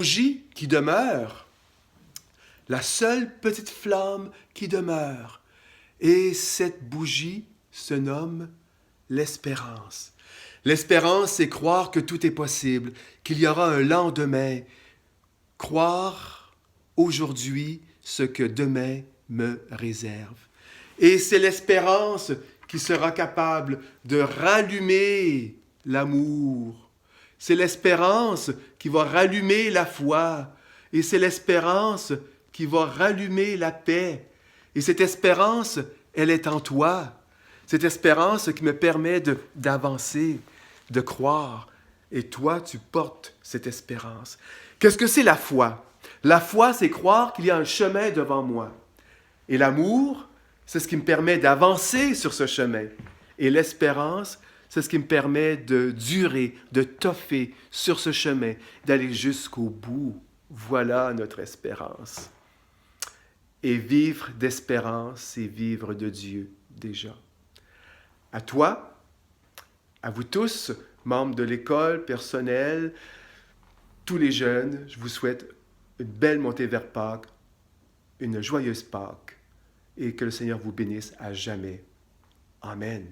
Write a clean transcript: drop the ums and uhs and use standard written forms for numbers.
bougie qui demeure, la seule petite flamme qui demeure. Et cette bougie se nomme l'espérance. L'espérance, c'est croire que tout est possible, qu'il y aura un lendemain. Croire aujourd'hui ce que demain me réserve. Et c'est l'espérance qui sera capable de rallumer l'amour. C'est l'espérance qui va rallumer la foi. Et c'est l'espérance qui va rallumer la paix. Et cette espérance, elle est en toi. Cette espérance qui me permet d'avancer, de croire. Et toi, tu portes cette espérance. Qu'est-ce que c'est la foi? La foi, c'est croire qu'il y a un chemin devant moi. Et l'amour, c'est ce qui me permet d'avancer sur ce chemin. Et l'espérance, c'est ce qui me permet de durer, de toffer sur ce chemin, d'aller jusqu'au bout. Voilà notre espérance. Et vivre d'espérance, c'est vivre de Dieu déjà. À toi, à vous tous, membres de l'école, personnel, tous les jeunes, je vous souhaite une belle montée vers Pâques, une joyeuse Pâques, et que le Seigneur vous bénisse à jamais. Amen.